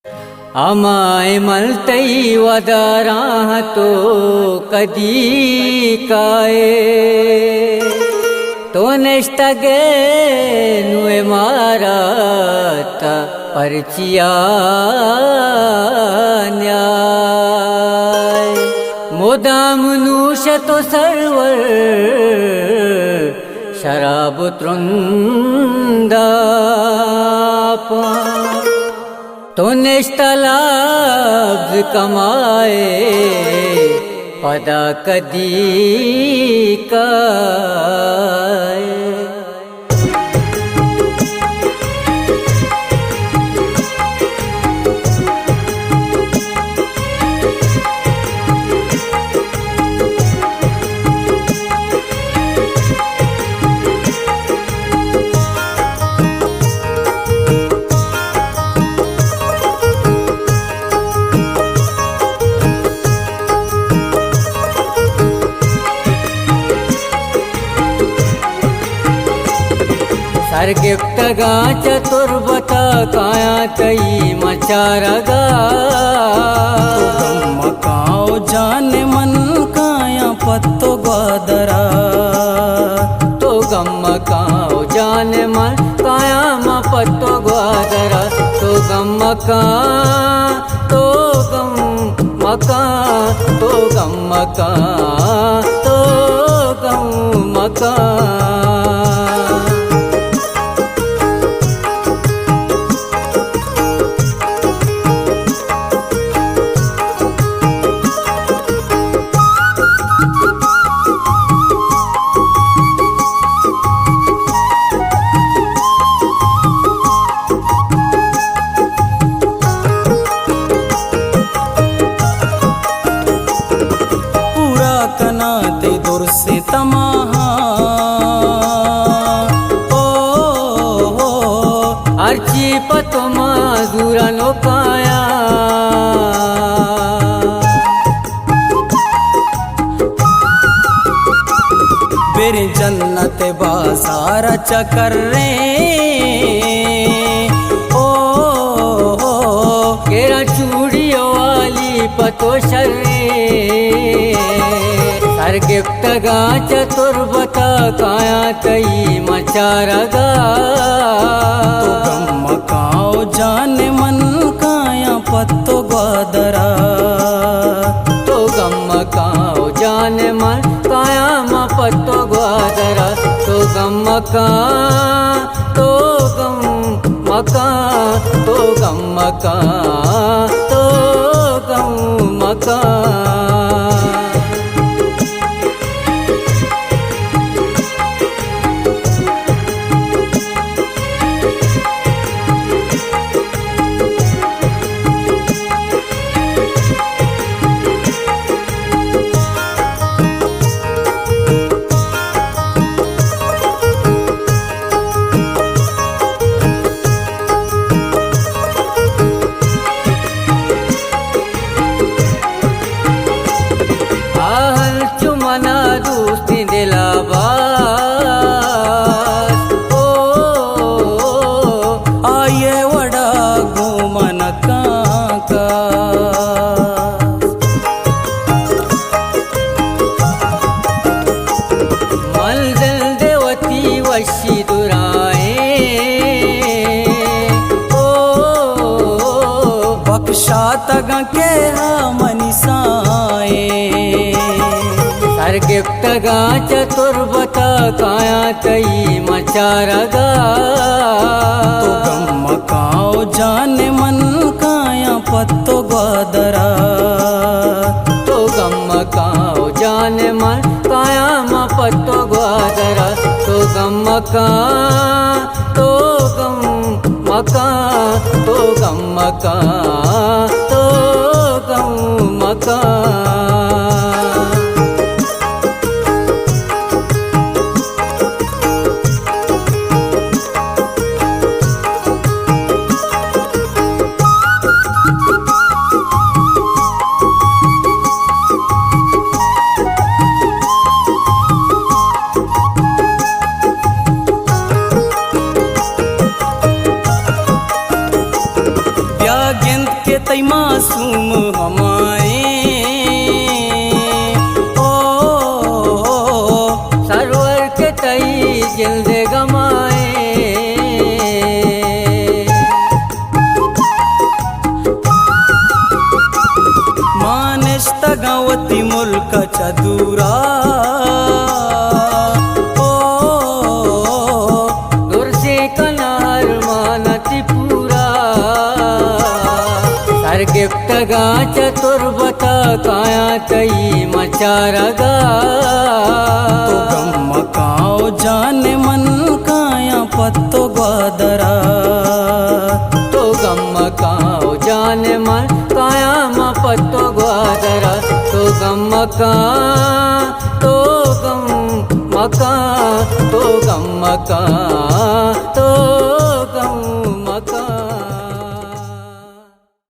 अमाय मलतई वदरा तो कदी काए तो निष्ठगे नुए माराता परचिया न्याय मोदाम नूश तो सर्वर शराब तृंदापा तो निष्ठलाभ कमाए पदा कदी काए सर्गिप्तगा चतुर्बता काया तई मचारगा तो मकाओ जाने मन काया पत्तो ग्वादरा तो गम्मकाओ जाने मन काया मा पत्तो ग्वादरा तो गम्मका तो गम्मका तो गम्मका तो गम्मका से तमाहा ओ अर्ची पतमा दूरनो पाया बेरे जन्नत बाजार चकर रे ओ केरा चूड़ियों वाली पतो शर्रे सर्गिप्तगा चतुर्बता काया तई मचारगा तो गम्मकाओ जाने मन काया पत्तो ग्वादरा तो गम्मकाओ जाने मन काया मा पत्तो ग्वादरा तो गम्मका तो गम्मका तो गम्मका तो गम्मका तग के मनिसाए सर्गिप्तगा चतुर्बता काया तई मचारगा तो गम्मकाओ जाने मन काया पत्तो ग्वादरा तो गम्मकाओ जाने मन काया मा पत्तो ग्वादरा तो गम्मका तो गम्मका तो गम्मका तो गम्मका के तई मासूम हमाए ओ सरवर के तई जिल्द गमाए मानिश्त गावती मुल्क चदूरा ओ दूर से कनार मानती पूरा सर गिफ्ट गा चतुर्बता काया तई मचारगा तो गम मकाओ जाने मन काया पत्तो ग्वादरा तो गम काओ जाने मन काया मा पत्तो ग्वादरा तो गम मका तो गम मका तो गम मका